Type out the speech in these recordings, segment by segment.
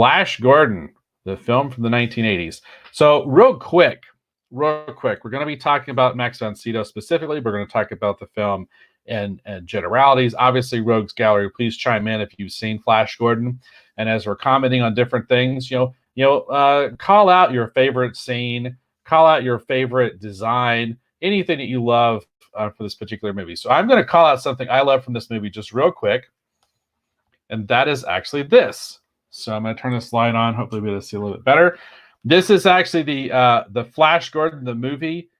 Flash Gordon, the film from the 1980s. So real quick, we're going to be talking about Max Von Sydow specifically. We're going to talk about the film and generalities. Obviously, Rogues Gallery, please chime in if you've seen Flash Gordon. And as we're commenting on different things, call out your favorite scene, call out your favorite design, anything that you love for this particular movie. So I'm going to call out something I love from this movie just real quick, and that is actually this. So I'm going to turn this light on. Hopefully, we'll be able to see a little bit better. This is actually the Flash Gordon, the movie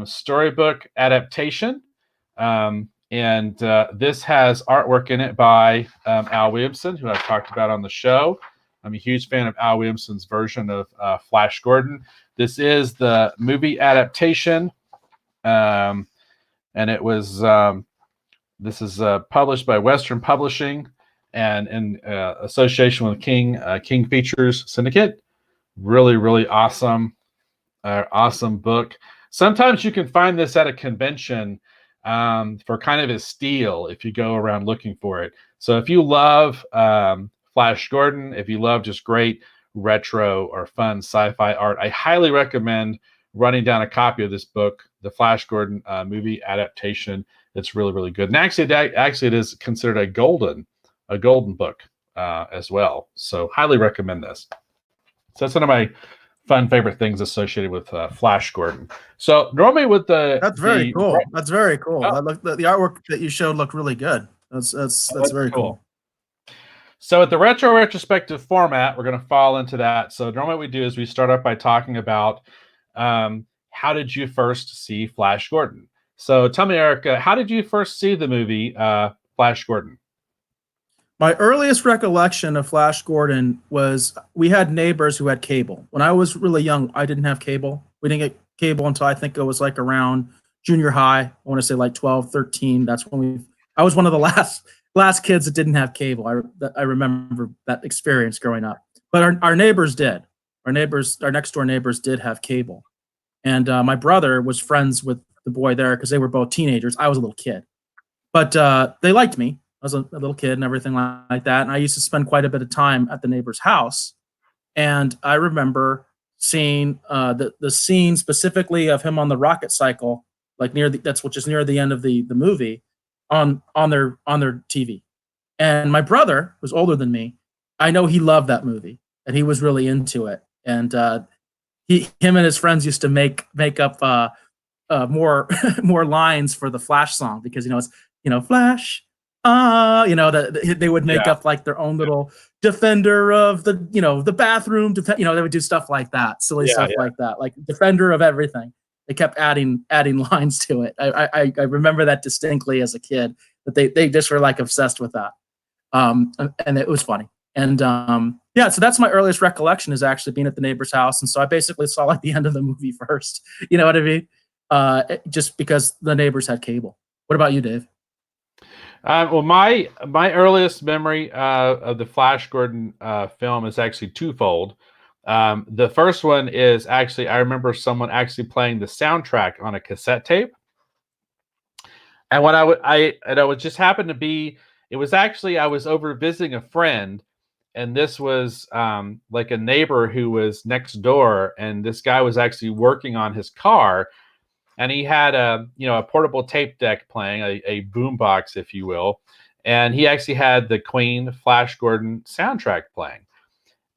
storybook adaptation. And this has artwork in it by Al Williamson, who I've talked about on the show. I'm a huge fan of Al Williamson's version of Flash Gordon. This is the movie adaptation. And it was, this is published by Western Publishing and in association with King Features Syndicate. Really, really awesome, awesome book. Sometimes you can find this at a convention for kind of a steal if you go around looking for it. So if you love Flash Gordon, if you love just great retro or fun sci-fi art, I highly recommend running down a copy of this book, the Flash Gordon movie adaptation. It's really, really good. And actually, it is considered a golden book as well. So highly recommend this. So that's one of my fun favorite things associated with Flash Gordon. So normally with that's very cool. That's very cool. Oh. The artwork that you showed looked really good. That's very cool. So with the retro retrospective format, we're going to fall into that. So normally what we do is we start off by talking about how did you first see Flash Gordon? So tell me, Erica, how did you first see the movie Flash Gordon? My earliest recollection of Flash Gordon was we had neighbors who had cable. When I was really young, I didn't have cable. We didn't get cable until I think it was like around junior high. I want to say like 12, 13. That's when I was one of the last kids that didn't have cable. I remember that experience growing up. But our neighbors did. Our next door neighbors did have cable. And my brother was friends with the boy there because they were both teenagers. I was a little kid. But they liked me. I was a little kid and everything like that. And I used to spend quite a bit of time at the neighbor's house. And I remember seeing the scene specifically of him on the rocket cycle, like which is near the end of the movie, on their TV. And my brother was older than me. I know he loved that movie and he was really into it. And him and his friends used to make up more lines for the Flash song because it's Flash. They would make up like their own little defender of the bathroom. They would do stuff like that, silly stuff like that, like defender of everything. They kept adding lines to it. I remember that distinctly as a kid that they just were like obsessed with that, and it was funny. And so that's my earliest recollection is actually being at the neighbor's house, and so I basically saw like the end of the movie first. You know what I mean? Just because the neighbors had cable. What about you, Dave? Well, my earliest memory of the Flash Gordon film is actually twofold. The first one is actually I remember someone actually playing the soundtrack on a cassette tape, and when it would just happen to be, it was actually I was over visiting a friend, and this was like a neighbor who was next door, and this guy was actually working on his car. And he had a portable tape deck playing, a boombox, if you will. And he actually had the Queen Flash Gordon soundtrack playing.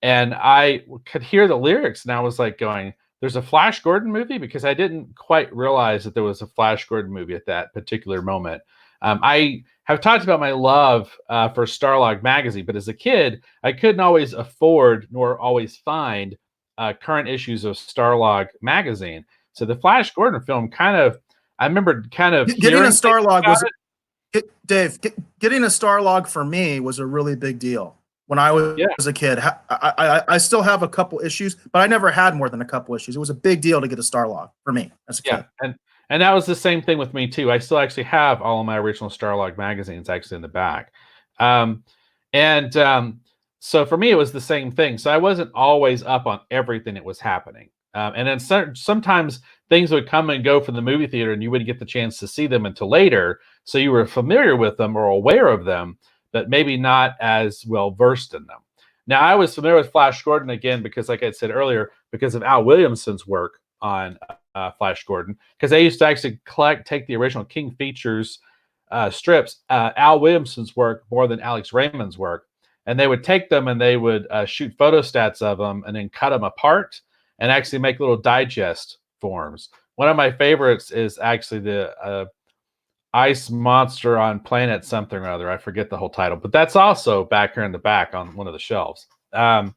And I could hear the lyrics, and I was like going, there's a Flash Gordon movie? Because I didn't quite realize that there was a Flash Gordon movie at that particular moment. I have talked about my love for Starlog magazine, but as a kid, I couldn't always afford nor always find current issues of Starlog magazine. So the Flash Gordon film I remember getting a Starlog was Dave. Getting a Starlog for me was a really big deal when I was a kid. I still have a couple issues, but I never had more than a couple issues. It was a big deal to get a Starlog for me as a kid. And that was the same thing with me too. I still actually have all of my original Starlog magazines actually in the back. So for me, it was the same thing. So I wasn't always up on everything that was happening. And then sometimes things would come and go from the movie theater and you wouldn't get the chance to see them until later. So you were familiar with them or aware of them, but maybe not as well versed in them. Now, I was familiar with Flash Gordon again because, like I said earlier, because of Al Williamson's work on Flash Gordon, because they used to actually take the original King Features strips, Al Williamson's work more than Alex Raymond's work, and they would take them and they would shoot photostats of them and then cut them apart and actually make little digest forms. One of my favorites is actually the Ice Monster on Planet something or other. I forget the whole title, but that's also back here in the back on one of the shelves. And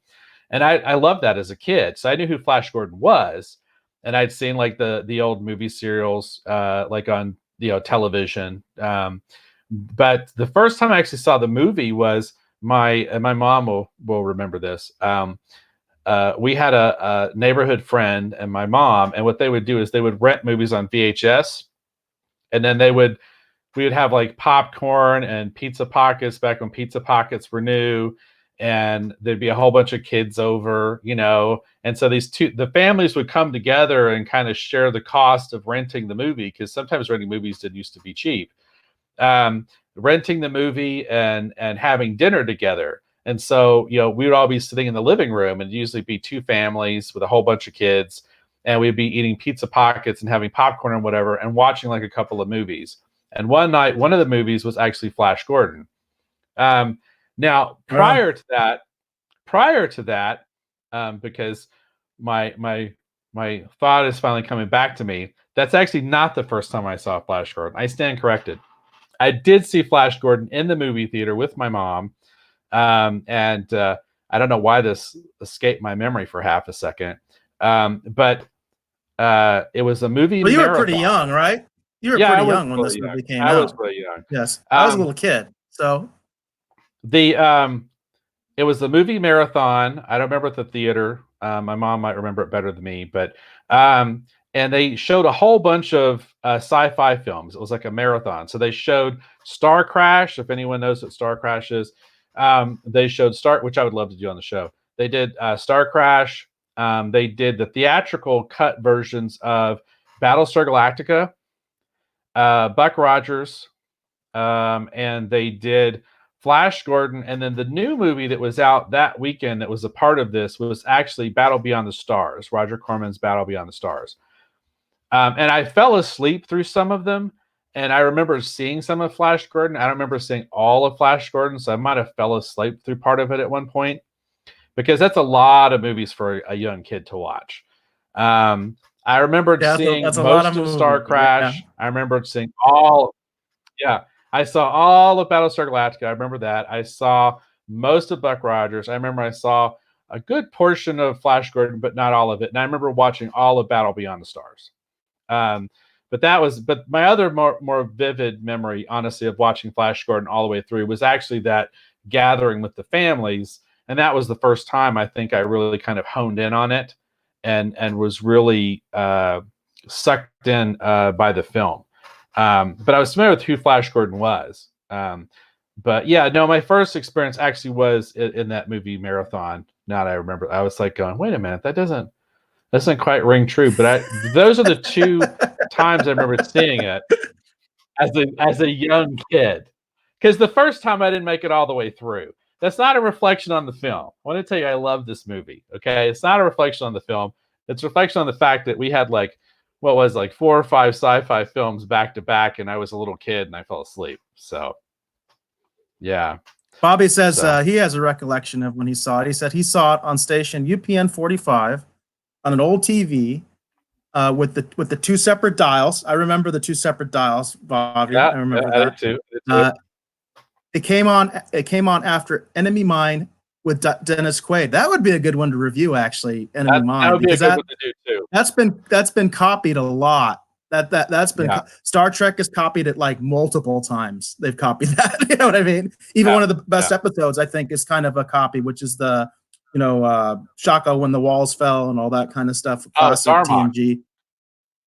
I loved that as a kid. So I knew who Flash Gordon was, and I'd seen like the old movie serials like on television. But the first time I actually saw the movie was my mom will remember this. We had a neighborhood friend and my mom, and what they would do is they would rent movies on VHS, and then we would have like popcorn and pizza pockets back when pizza pockets were new, and there'd be a whole bunch of kids over, and so the families would come together and kind of share the cost of renting the movie, because sometimes renting movies didn't used to be cheap. Renting the movie and having dinner together. And so, we would all be sitting in the living room, and usually be two families with a whole bunch of kids, and we'd be eating pizza pockets and having popcorn and whatever, and watching like a couple of movies. And one night, one of the movies was actually Flash Gordon. Now, prior to that, because my thought is finally coming back to me, that's actually not the first time I saw Flash Gordon. I stand corrected. I did see Flash Gordon in the movie theater with my mom. And I don't know why this escaped my memory for half a second. But it was a movie. Well, you were pretty young, right? You were pretty young when this movie came out. I was pretty young. Yes, I was a little kid. So it was the movie marathon. I don't remember at the theater. My mom might remember it better than me, but and they showed a whole bunch of sci-fi films. It was like a marathon. So they showed Star Crash, if anyone knows what Star Crash is. They showed which I would love to do on the show. They did Star Crash. They did the theatrical cut versions of Battlestar Galactica, Buck Rogers, and they did Flash Gordon. And then the new movie that was out that weekend that was a part of this was actually Battle Beyond the Stars, Roger Corman's Battle Beyond the Stars. And I fell asleep through some of them. And I remember seeing some of Flash Gordon. I don't remember seeing all of Flash Gordon, so I might have fell asleep through part of it at one point, because that's a lot of movies for a young kid to watch. I remembered seeing most of Star Crash. Yeah. I remembered seeing all. Yeah, I saw all of Battlestar Galactica. I remember that. I saw most of Buck Rogers. I remember I saw a good portion of Flash Gordon, but not all of it. And I remember watching all of Battle Beyond the Stars. But my other more vivid memory, honestly, of watching Flash Gordon all the way through was actually that gathering with the families. And that was the first time I think I really kind of honed in on it and was really sucked in by the film. But I was familiar with who Flash Gordon was. But yeah, no, my first experience actually was in that movie marathon. Now that I remember, I was like going, wait a minute, that doesn't quite ring true. But those are the two times I remember seeing it as a young kid. Because the first time I didn't make it all the way through. That's not a reflection on the film. I want to tell you, I love this movie. Okay, it's not a reflection on the film. It's a reflection on the fact that we had like 4 or 5 sci-fi films back to back, and I was a little kid and I fell asleep. So, yeah. Bobby says he has a recollection of when he saw it. He said he saw it on station UPN 45 on an old TV with the 2 separate dials. I remember the 2 separate dials, Bobby. Yeah, I remember that. that Too. It came on after Enemy Mine with Dennis Quaid. That would be a good one to review, actually. Enemy Mine. That would be a good one to do too. That's been copied a lot. That's been Star Trek has copied it like multiple times. They've copied that. You know what I mean? Even one of the best episodes, I think, is kind of a copy, which is the Shaka when the walls fell and all that kind of stuff. Classic TNG.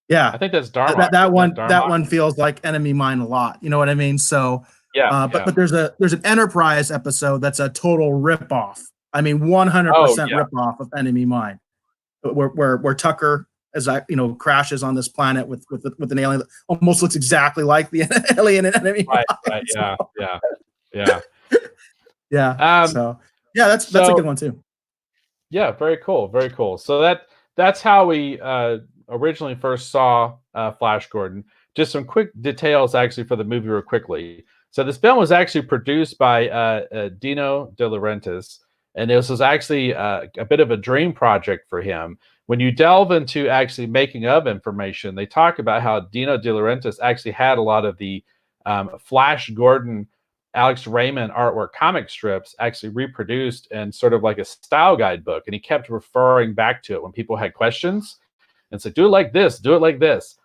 Yeah, I think that's Darmok. That one feels like Enemy Mine a lot. You know what I mean? So but there's an Enterprise episode that's a total ripoff. I mean, 100% ripoff of Enemy Mine, where Tucker crashes on this planet with an alien that almost looks exactly like the alien in Enemy Mine. Right. Yeah. Yeah. So Yeah, that's a So good one too. yeah, very cool, very cool. So that's how we originally first saw Flash Gordon. Just some quick details, actually, for the movie, real quickly. So this film was actually produced by Dino De Laurentiis, and this was actually a bit of a dream project for him. When you delve into actually making of information, they talk about how Dino De Laurentiis actually had a lot of the Flash Gordon Alex Raymond artwork comic strips actually reproduced in sort of like a style guidebook. And he kept referring back to it when people had questions and said, do it like this, do it like this.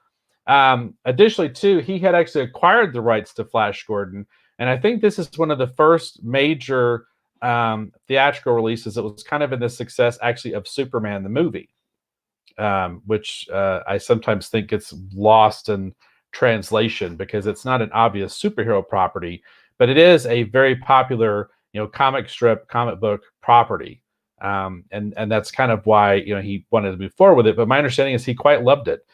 Additionally, too, he had actually acquired the rights to Flash Gordon. And I think this is one of the first major theatrical releases that was kind of in the success actually of Superman the movie, which I sometimes think gets lost in translation because it's not an obvious superhero property, but it is a very popular, comic strip, comic book property. And that's kind of why he wanted to move forward with it. But my understanding is he quite loved it.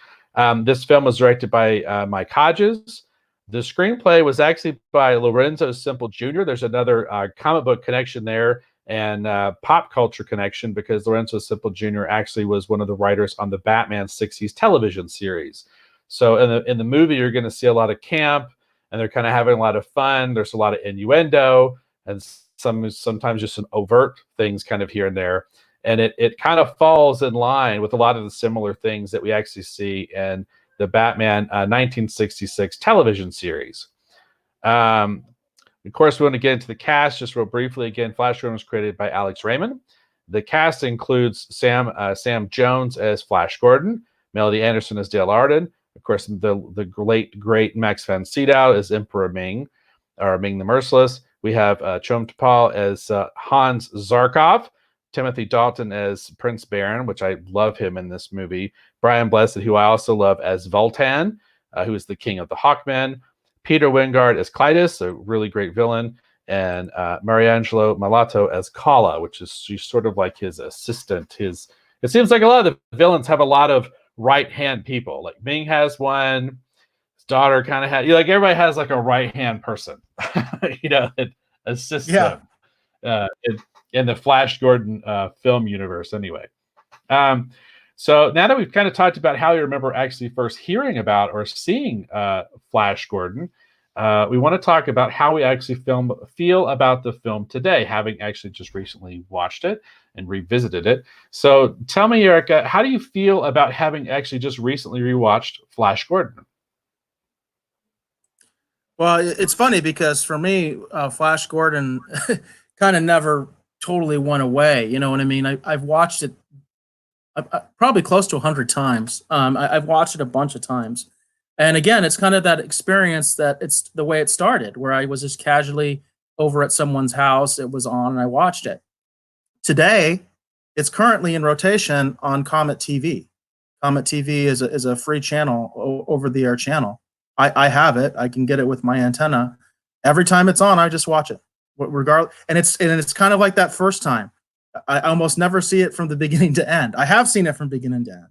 This film was directed by Mike Hodges. The screenplay was actually by Lorenzo Simple Jr. There's another comic book connection there and pop culture connection because Lorenzo Simple Jr. actually was one of the writers on the Batman '60s television series. So in the movie, you're going to see a lot of camp, and they're kind of having a lot of fun. There's a lot of innuendo and sometimes just some overt things kind of here and there. And it kind of falls in line with a lot of the similar things that we actually see in the Batman 1966 television series. Of course, we want to get into the cast just real briefly. Again, Flash Gordon was created by Alex Raymond. The cast includes Sam Jones as Flash Gordon, Melody Anderson as Dale Arden, of course, the great Max Von Sydow as Emperor Ming, or Ming the Merciless. We have Chom Tapal as Hans Zarkov, Timothy Dalton as Prince Baron, which I love him in this movie. Brian Blessed, who I also love as Vultan, who is the king of the Hawkmen. Peter Wingard as Clytus, a really great villain. And Mariangelo Malato as Kala, which is she's sort of like his assistant. It seems like a lot of the villains have a lot of right-hand people. Like Ming has one. His daughter kind of had, like everybody has like a right-hand person, that assists Yeah. them in the Flash Gordon film universe anyway. So now that we've kind of talked about how you remember actually first hearing about or seeing Flash Gordon, we want to talk about how we actually feel about the film today, having actually just recently watched it and revisited it. So tell me, Erica, how do you feel about having actually just recently rewatched Flash Gordon? Well, it's funny because for me, Flash Gordon kind of never totally went away. You know what I mean? I've watched it probably close to 100 times. I've watched it a bunch of times. And again, it's kind of that experience that it's the way it started, where I was just casually over at someone's house. It was on and I watched it. Today, it's currently in rotation on Comet TV. Comet TV is a free channel, over the air channel. I have it. I can get it with my antenna. Every time it's on, I just watch it. Regardless, and it's kind of like that first time. I almost never see it from the beginning to end. I have seen it from beginning to end,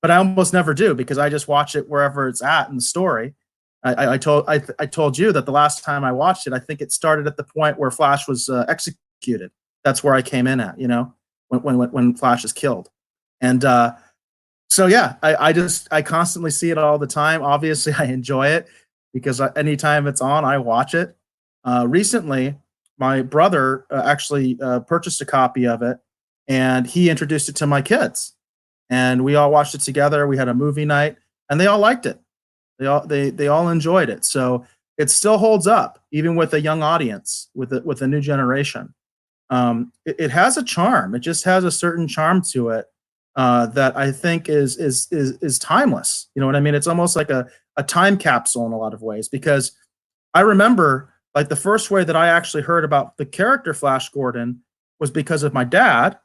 but I almost never do because I just watch it wherever it's at in the story. I told you that the last time I watched it, I think it started at the point where Flash was executed. That's where I came in at, when Flash is killed, and so yeah, I constantly see it all the time. Obviously, I enjoy it because anytime it's on, I watch it. Recently, my brother actually purchased a copy of it, and he introduced it to my kids, and we all watched it together. We had a movie night, and they all liked it. They all enjoyed it. So it still holds up, even with a young audience, with a new generation. It has a charm. It just has a certain charm to it that I think is timeless. You know what I mean? It's almost like a time capsule in a lot of ways, because I remember like the first way that I actually heard about the character Flash Gordon was because of my dad.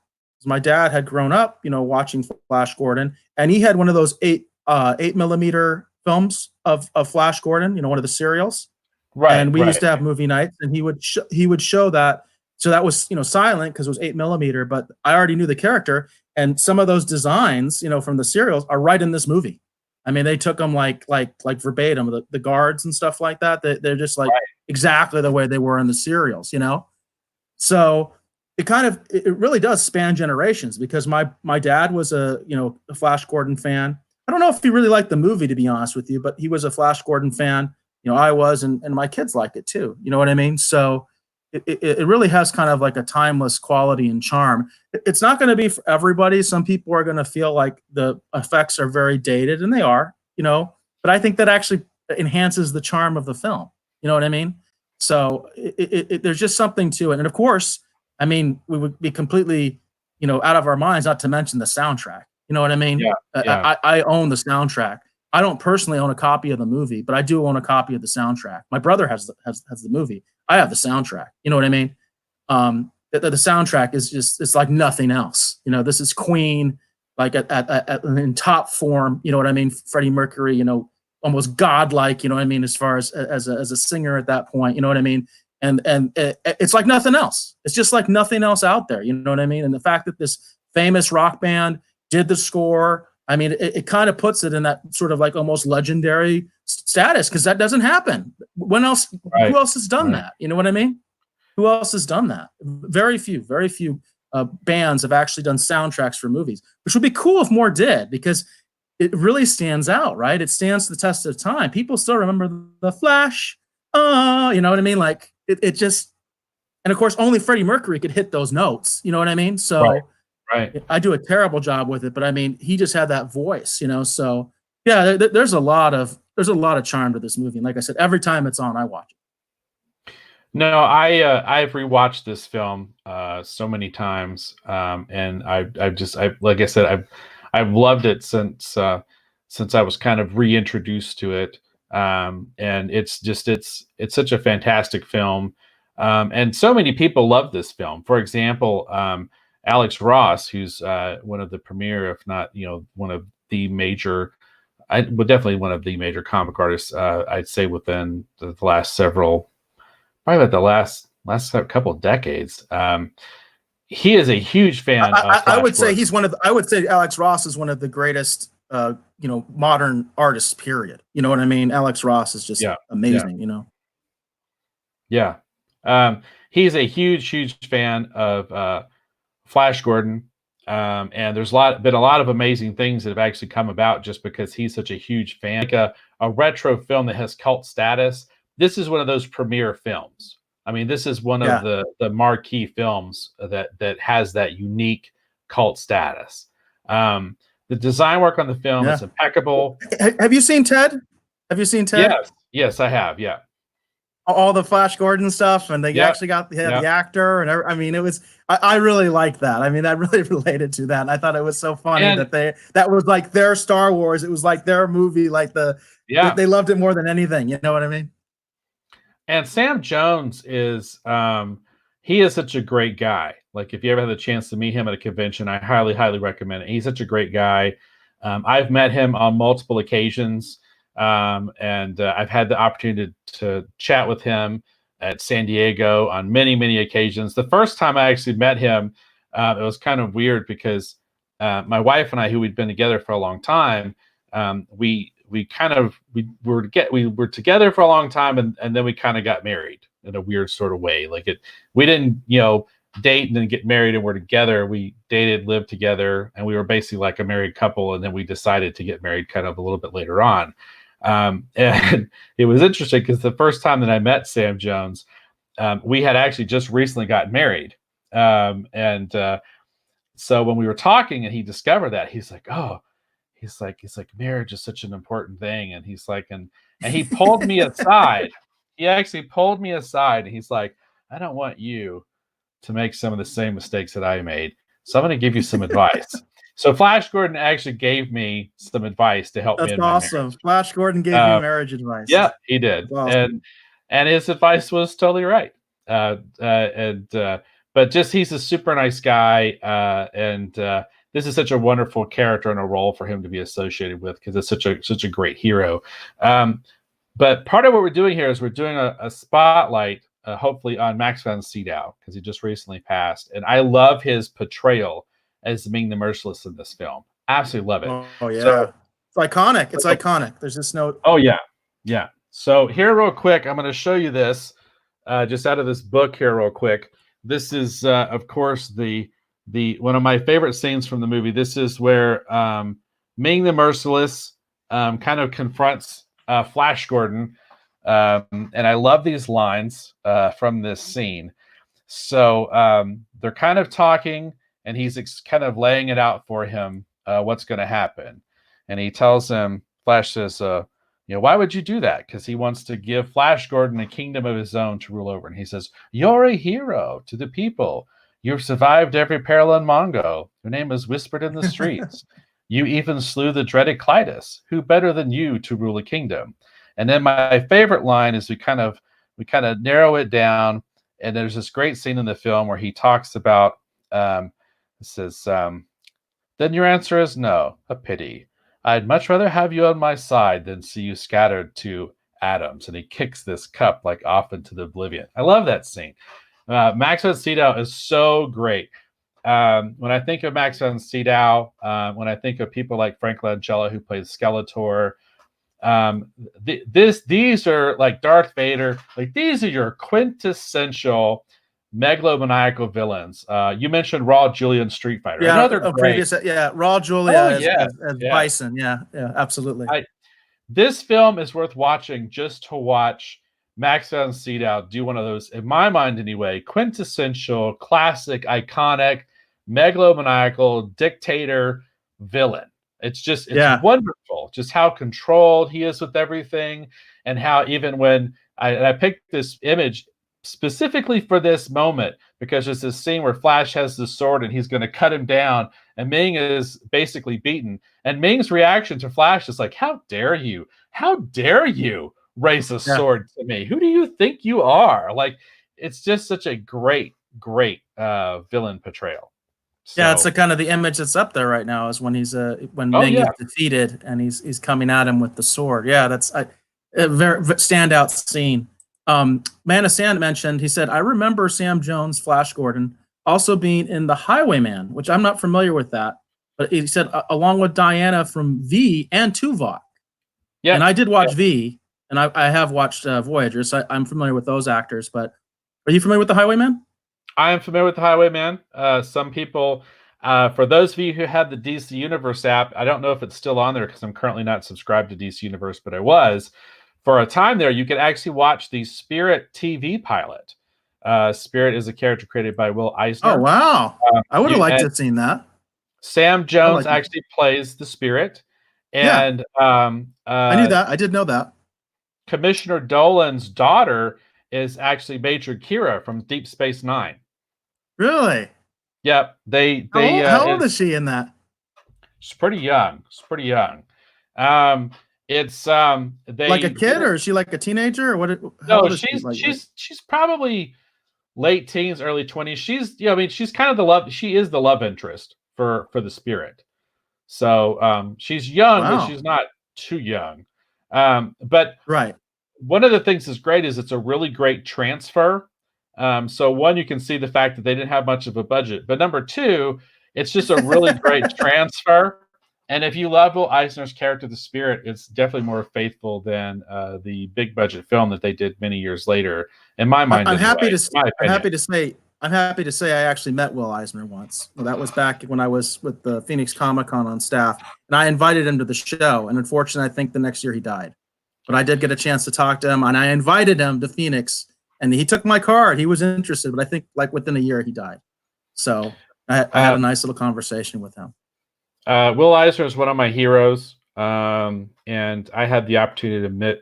My dad had grown up, watching Flash Gordon, and he had one of those 8mm films of Flash Gordon, one of the serials. Right. And we right. used to have movie nights, and he would show that. So that was silent because it was 8mm, but I already knew the character, and some of those designs, from the serials are right in this movie. I mean, they took them like verbatim, the guards and stuff like that. They're just like exactly the way they were in the serials, So it really does span generations, because my dad was a Flash Gordon fan. I don't know if he really liked the movie, to be honest with you, but he was a Flash Gordon fan. I was, and my kids liked it too. You know what I mean? So it really has kind of like a timeless quality and charm. It's not going to be for everybody. Some people are going to feel like the effects are very dated, and they are, but I think that actually enhances the charm of the film. You know what I mean? So there's just something to it. And of course, I mean, we would be completely, out of our minds not to mention the soundtrack. You know what I mean? Yeah, yeah. I own the soundtrack. I don't personally own a copy of the movie, but I do own a copy of the soundtrack. My brother has the movie. I have the soundtrack. You know what I mean? The soundtrack is it's like nothing else. This is Queen, like in top form. You know what I mean? Freddie Mercury, almost godlike. You know what I mean? As far as a singer at that point, you know what I mean? And it's like nothing else. It's just like nothing else out there. You know what I mean? And the fact that this famous rock band did the score, I mean, it kind of puts it in that sort of like almost legendary status, because that doesn't happen. When else? Right. Who else has done that? You know what I mean? Who else has done that? Very few bands have actually done soundtracks for movies, which would be cool if more did, because it really stands out, right? It stands the test of time. People still remember the Flash. You know what I mean? Like it just, and of course, only Freddie Mercury could hit those notes. You know what I mean? So. Right. I do a terrible job with it, but I mean, he just had that voice, So yeah, there's a lot of charm to this movie. And like I said, every time it's on, I watch it. No, I've rewatched this film so many times, and I've like I said, I've loved it since I was kind of reintroduced to it, and it's such a fantastic film, and so many people love this film. For example, Alex Ross, who's one of the premier, if not one of the major, definitely one of the major comic artists, I'd say within the last several. Probably about the last couple of decades. He is a huge fan. I would say I would say Alex Ross is one of the greatest, modern artists. Period. You know what I mean? Alex Ross is just amazing. Yeah. He's a huge fan of Flash Gordon, and there's been a lot of amazing things that have actually come about just because he's such a huge fan. Like a retro film that has cult status. This is one of those premiere films. I mean, this is one of the marquee films that has that unique cult status. The design work on the film is impeccable. Have you seen Ted? Yes, I have. Yeah, all the Flash Gordon stuff, and they actually got the actor, and I mean, it was. I really liked that. I mean, I really related to that. And I thought it was so funny that was like their Star Wars. It was like their movie. Like they loved it more than anything. You know what I mean? And Sam Jones is he is such a great guy. Like if you ever have the chance to meet him at a convention, I highly recommend it. He's such a great guy. I've met him on multiple occasions, and I've had the opportunity to chat with him at San Diego on many occasions. The first time I actually met him, it was kind of weird because my wife and I, who we'd been together for a long time, we were together for a long time, and then we kind of got married in a weird sort of way. Like we didn't date and then get married and we're together. We dated, lived together, and we were basically like a married couple, and then we decided to get married kind of a little bit later on. And it was interesting because the first time that I met Sam Jones, we had actually just recently gotten married, and so when we were talking and he discovered that, he's like, oh. He's like, marriage is such an important thing. And he's like, and he pulled me aside. He actually pulled me aside. And he's like, I don't want you to make some of the same mistakes that I made. So I'm going to give you some advice. So Flash Gordon actually gave me some advice to help me. That's awesome. Flash Gordon gave you marriage advice. Yeah, he did. Awesome. And his advice was totally right. But just, he's a super nice guy. This is such a wonderful character and a role for him to be associated with because it's such a great hero. But part of what we're doing here is we're doing a spotlight, hopefully on Max Von Sydow, because he just recently passed. And I love his portrayal as being the Merciless in this film. Absolutely love it. Oh yeah. So, it's iconic. It's iconic. There's this note. Oh yeah. Yeah. So here real quick, I'm going to show you this just out of this book here real quick. This is, of course, the one of my favorite scenes from the movie. This is where Ming the Merciless kind of confronts Flash Gordon, and I love these lines from this scene. So they're kind of talking, and he's kind of laying it out for him what's going to happen, and he tells him. Flash says, why would you do that? Because he wants to give Flash Gordon a kingdom of his own to rule over. And he says, you're a hero to the people. You've survived every peril in Mongo. Your name is whispered in the streets. You even slew the dreaded Clytus. Who better than you to rule a kingdom? And then my favorite line is we kind of narrow it down. And there's this great scene in the film where he talks about, it says, then your answer is no, a pity. I'd much rather have you on my side than see you scattered to atoms. And he kicks this cup like off into the oblivion. I love that scene. Max von Sydow is so great. When I think of Max von Sydow, when I think of people like Frank Langella, who plays Skeletor, these are like Darth Vader. Like, these are your quintessential megalomaniacal villains. You mentioned Raul Julia in Street Fighter. Yeah, another great. Raul Julia as Bison. Yeah, absolutely. This film is worth watching just to watch Max von Sydow do one of those, in my mind anyway, quintessential, classic, iconic, megalomaniacal dictator villain. It's wonderful just how controlled he is with everything, and how even when I picked this image specifically for this moment, because there's this scene where Flash has the sword and he's going to cut him down, and Ming is basically beaten. And Ming's reaction to Flash is like, how dare you? How dare you raise a sword to me? Who do you think you are? Like, it's just such a great villain portrayal. So, yeah, it's a kind of the image that's up there right now is when he's when Ming is defeated and he's coming at him with the sword. Yeah, that's a very standout scene. Man of Sand mentioned, he said, I remember Sam Jones, Flash Gordon, also being in The Highwayman, which I'm not familiar with that. But he said, along with Diana from V and Tuvok. Yeah. And I did watch V, and I have watched Voyager, so I'm familiar with those actors. But are you familiar with The Highwayman? I am familiar with The Highwayman. Some people, for those of you who have the DC Universe app, I don't know if it's still on there because I'm currently not subscribed to DC Universe, but I was. For a time there, you could actually watch the Spirit TV pilot. Spirit is a character created by Will Eisner. Oh, wow. I would have liked to have seen that. Sam Jones actually plays the Spirit. And I knew that. I did know that. Commissioner Dolan's daughter is actually Major Kira from Deep Space Nine. Really? Yep. How old is she in that? She's pretty young. It's like a kid, or is she like a teenager, or what? No, she's probably late teens, early 20s. She's kind of the love. She is the love interest for the Spirit. So she's young, but she's not too young. But one of the things that's great is it's a really great transfer. So one, you can see the fact that they didn't have much of a budget, but number two, it's just a really great transfer. And if you love Will Eisner's character, the Spirit, it's definitely more faithful than the big budget film that they did many years later. In my mind, I'm happy to say I actually met Will Eisner once. Well, that was back when I was with the Phoenix Comic-Con on staff, and I invited him to the show. And unfortunately, I think the next year he died. But I did get a chance to talk to him, and I invited him to Phoenix, and he took my card. He was interested, but I think like within a year he died. So I had a nice little conversation with him. Will Eisner is one of my heroes, and I had the opportunity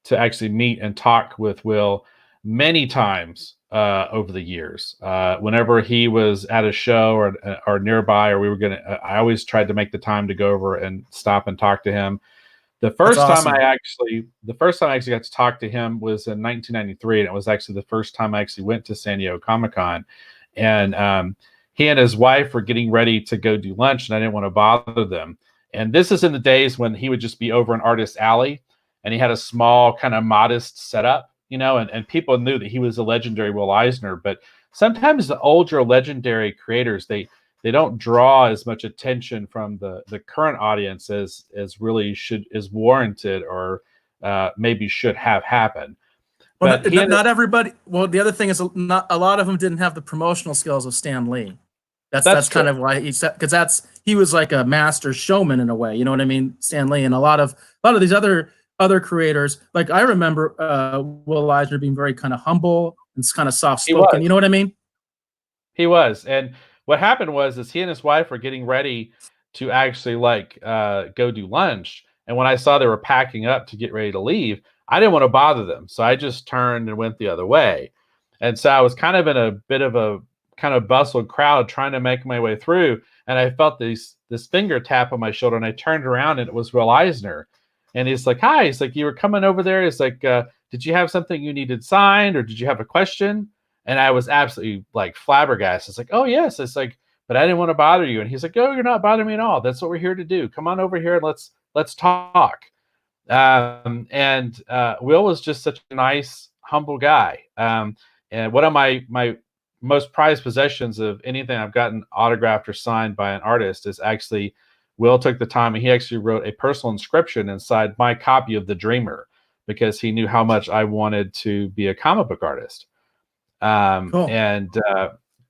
to actually meet and talk with Will many times over the years. Whenever he was at a show or nearby, or I always tried to make the time to go over and stop and talk to him. The first time I actually got to talk to him was in 1993, and it was actually the first time I actually went to San Diego Comic-Con, and he and his wife were getting ready to go do lunch, and I didn't want to bother them. And this is in the days when he would just be over in Artist Alley, and he had a small, kind of modest setup, and people knew that he was a legendary Will Eisner. But sometimes the older legendary creators, they don't draw as much attention from the current audience as really is warranted or maybe should have happened. Well, But he not everybody. Well, the other thing is, not a lot of them didn't have the promotional skills of Stan Lee. That's true. kind of why he said, because he was like a master showman in a way. You know what I mean? Stan Lee and a lot of these other creators. Like I remember Will Eisner being very kind of humble and kind of soft He was. spoken. You know what I mean? He was. And what happened was is he and his wife were getting ready to actually like go do lunch. And when I saw they were packing up to get ready to leave, I didn't want to bother them. So I just turned and went the other way. And so I was kind of in a bit of a kind of bustled crowd trying to make my way through. And I felt this finger tap on my shoulder, and I turned around and it was Will Eisner. And he's like, "Hi." He's like, "You were coming over there." He's like, "Did you have something you needed signed, or did you have a question?" And I was absolutely like flabbergasted. It's like, "Oh yes." It's like, "But I didn't want to bother you." And he's like, "Oh, you're not bothering me at all. That's what we're here to do. Come on over here and let's talk." And Will was just such a nice, humble guy. And one of my most prized possessions of anything I've gotten autographed or signed by an artist is actually Will took the time and he actually wrote a personal inscription inside my copy of The Dreamer because he knew how much I wanted to be a comic book artist. Cool.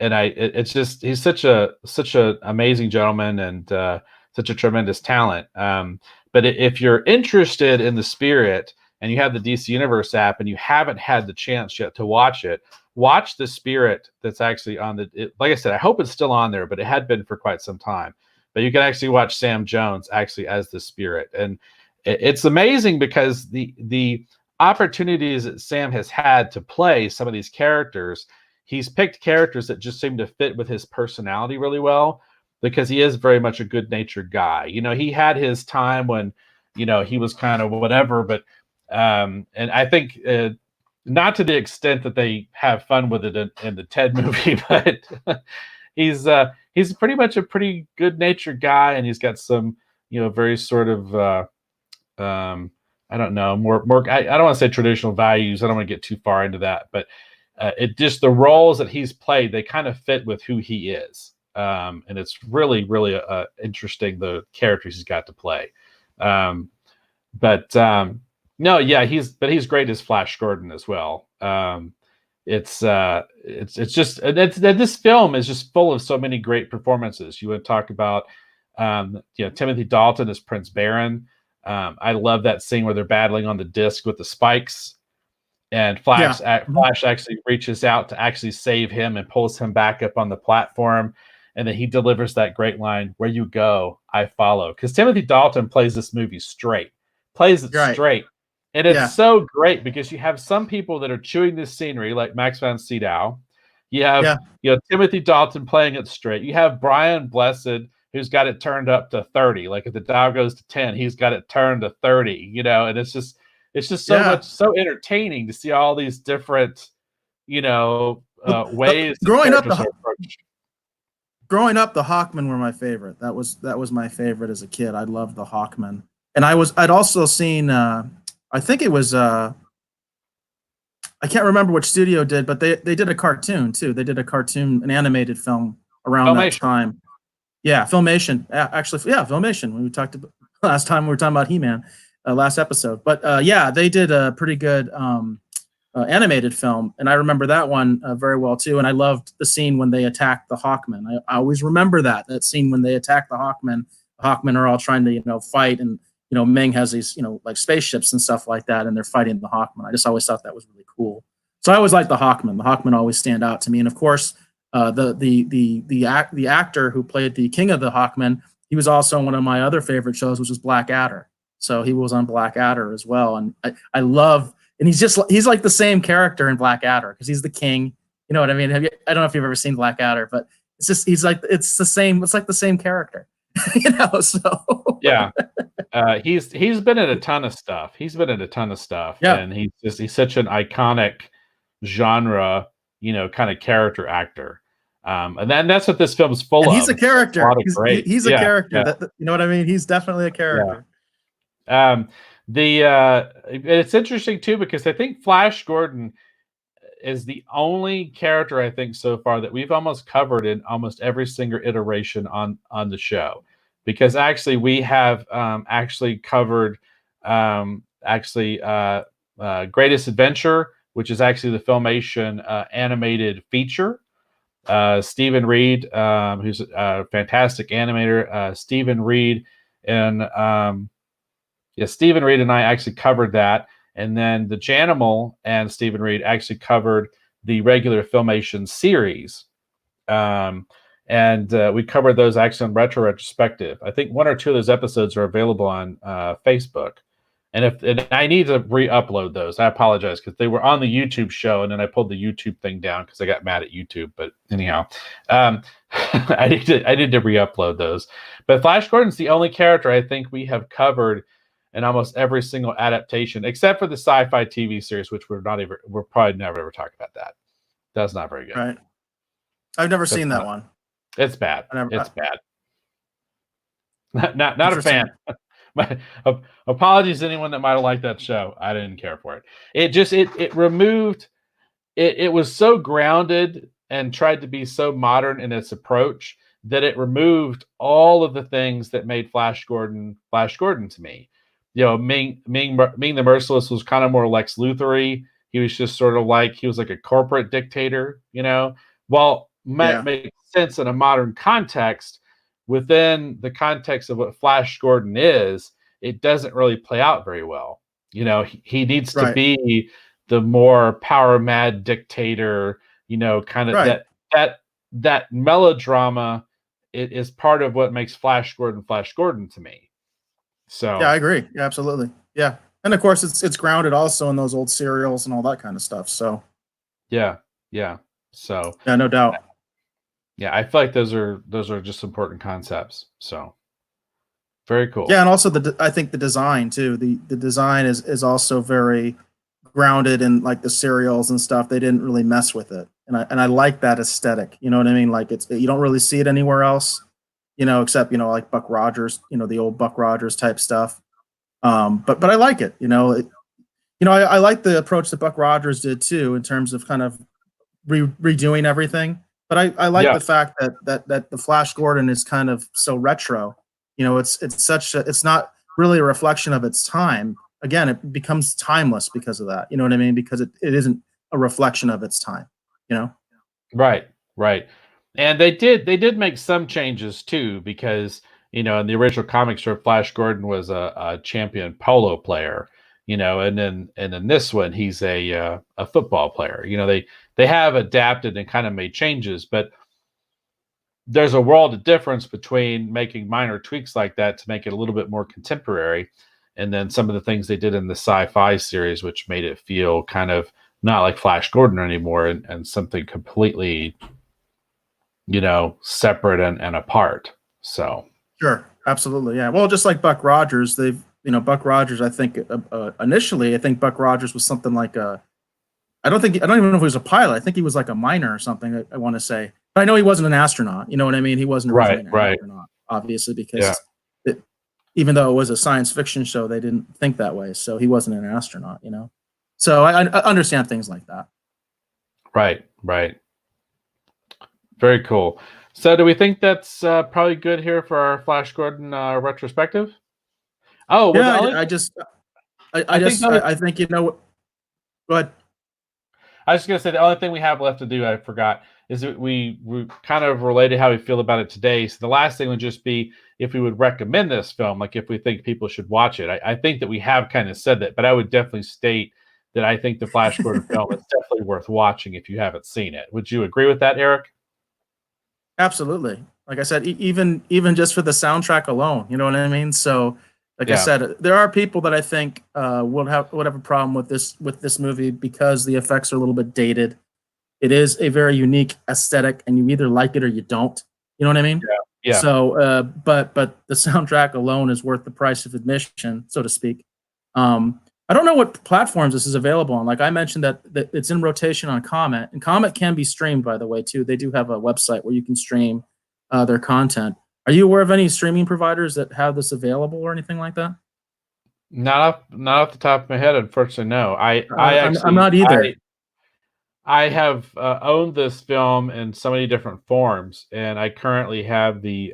It's just he's such a amazing gentleman and such a tremendous talent. But if you're interested in the spirit and you have the DC Universe app and you haven't had the chance yet to watch it, watch the spirit that's actually on like I said, I hope it's still on there, but it had been for quite some time. But you can actually watch Sam Jones actually as the spirit, and it's amazing because the opportunities that Sam has had to play some of these characters, he's picked characters that just seem to fit with his personality really well because he is very much a good-natured guy. You know, he had his time when, you know, he was kind of whatever, but and I think not to the extent that they have fun with it in the Ted movie, but he's pretty much a pretty good-natured guy, and he's got some, you know, very sort of I don't know, more. I don't want to say traditional values. I don't want to get too far into that, but it just the roles that he's played, they kind of fit with who he is, and it's really, really interesting the characters he's got to play. But no, yeah, he's great as Flash Gordon as well. It's just this film is just full of so many great performances. You would talk about Timothy Dalton as Prince Baron. I love that scene where they're battling on the disc with the spikes, and Flash actually reaches out to actually save him and pulls him back up on the platform, and then he delivers that great line, "Where you go, I follow." Because Timothy Dalton plays this movie straight, straight, and it's so great because you have some people that are chewing this scenery, like Max Von Sydow. You have Timothy Dalton playing it straight. You have Brian Blessed, who's got it turned up to 30. Like if the dial goes to 10, he's got it turned to 30, you know, and it's just so entertaining to see all these different, you know, ways growing up, growing up, the Hawkmen were my favorite. That was my favorite as a kid. I loved the Hawkmen. And I'd also seen I think it was I can't remember which studio did, but they did a cartoon too. They did an animated film around that time. Yeah, Filmation. Actually, yeah, Filmation. When we talked about last time, we were talking about He-Man, last episode. But yeah, they did a pretty good animated film, and I remember that one very well too. And I loved the scene when they attacked the Hawkmen. I always remember that scene when they attack the Hawkmen. The Hawkmen are all trying to fight, and Ming has these like spaceships and stuff like that, and they're fighting the Hawkmen. I just always thought that was really cool. So I always liked the Hawkmen. The Hawkmen always stand out to me, and of course. The actor who played the King of the Hawkmen, he was also on one of my other favorite shows, which is Blackadder. So he was on Blackadder as well, and I love, and he's like the same character in Blackadder because he's the king. You know what I mean? I don't know if you've ever seen Blackadder, but it's like the same character. So yeah, he's been in a ton of stuff. Yeah, and he's such an iconic genre, kind of character actor. And then that's what this film's full of. He's a character. He's a character. Yeah. That, you know what I mean? He's definitely a character. Yeah. It's interesting too because I think Flash Gordon is the only character I think so far that we've almost covered in almost every single iteration on the show. Because actually we have actually covered Greatest Adventure. which is actually the Filmation animated feature. Stephen Reed, who's a fantastic animator, Stephen Reed and Stephen Reed and I actually covered that, and then the Janimal and Stephen Reed actually covered the regular Filmation series, and we covered those actually on retrospective. I think 1 or 2 of those episodes are available on Facebook. And I need to re-upload those. I apologize because they were on the YouTube show, and then I pulled the YouTube thing down because I got mad at YouTube. But anyhow, I need to re-upload those. But Flash Gordon's the only character I think we have covered in almost every single adaptation, except for the sci-fi TV series, which we're probably never ever talk about that. That's not very good. Right. I've never seen that one. It's bad. It's bad. Not a fan. Apologies to anyone that might have liked that show. I didn't care for it. It removed it was so grounded and tried to be so modern in its approach that it removed all of the things that made Flash Gordon to me. You know, Ming the Merciless was kind of more Lex Luthor-y. He was just sort of like he was like a corporate dictator, you know. While might make sense in a modern context, within the context of what Flash Gordon is, it doesn't really play out very well. You know, he needs to be the more power mad dictator, you know, kind of that melodrama. It is part of what makes Flash Gordon to me. So yeah, I agree. Yeah, absolutely. Yeah. And of course it's grounded also in those old serials and all that kind of stuff. So yeah. So yeah, no doubt. Yeah, I feel like those are just important concepts. So very cool. Yeah, and also I think the design too. The design is also very grounded in like the serials and stuff. They didn't really mess with it, and I like that aesthetic. You know what I mean? Like you don't really see it anywhere else, you know, except like Buck Rogers, the old Buck Rogers type stuff. But I like it. I like the approach that Buck Rogers did too in terms of kind of redoing everything. But I like the fact that the Flash Gordon is kind of so retro. It's not really a reflection of its time. Again, it becomes timeless because of that. You know what I mean? Because it isn't a reflection of its time. Right. And they did make some changes too, because in the original comic strip, Flash Gordon was a champion polo player. And then this one, he's a football player. They have adapted and kind of made changes, but there's a world of difference between making minor tweaks like that to make it a little bit more contemporary, and then some of the things they did in the sci-fi series, which made it feel kind of not like Flash Gordon anymore, and something completely, separate and apart. So sure, absolutely, yeah. Well, just like Buck Rogers, Buck Rogers. I think initially, Buck Rogers was something like I don't even know if he was a pilot. I think he was like a miner or something. I want to say, but I know he wasn't an astronaut. You know what I mean? He wasn't originally an astronaut, obviously, because even though it was a science fiction show, they didn't think that way. So he wasn't an astronaut. So I understand things like that. Right. Very cool. So do we think that's probably good here for our Flash Gordon retrospective? Oh, well, yeah. I think Go ahead. I was just gonna say the only thing we have left to do, I forgot, is that we kind of related how we feel about it today. So the last thing would just be if we would recommend this film, like if we think people should watch it. I think that we have kind of said that, but I would definitely state that I think the Flash Gordon film is definitely worth watching if you haven't seen it. Would you agree with that, Eric? Absolutely. Like I said, even just for the soundtrack alone, you know what I mean? So I said, there are people that I think would have a problem with this movie because the effects are a little bit dated. It is a very unique aesthetic, and you either like it or you don't. You know what I mean? Yeah. So, but the soundtrack alone is worth the price of admission, so to speak. I don't know what platforms this is available on. Like I mentioned that it's in rotation on Comet, and Comet can be streamed, by the way, too. They do have a website where you can stream their content. Are you aware of any streaming providers that have this available or anything like that? Not off the top of my head, unfortunately, no. I'm not either. I have owned this film in so many different forms, and I currently have the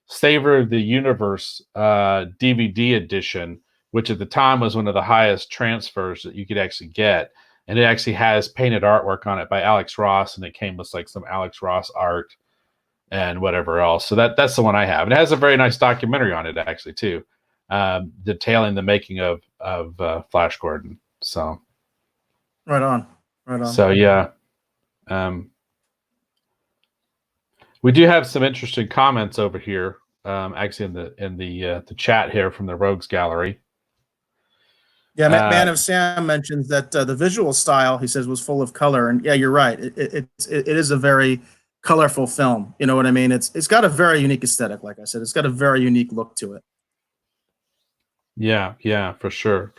Savor of the Universe DVD edition, which at the time was one of the highest transfers that you could actually get. and it actually has painted artwork on it by Alex Ross, and it came with like some Alex Ross art and whatever else. So that's the one I have. And it has a very nice documentary on it actually too, detailing the making of Flash Gordon. So Right on. So yeah, we do have some interesting comments over here. Actually, in the chat here from the Rogues Gallery. Yeah, Man of Sam mentions that the visual style, he says, was full of color, and yeah, you're right. It is a very colorful film. You know what I mean? It's got a very unique aesthetic. Like I said, it's got a very unique look to it. Yeah, for sure.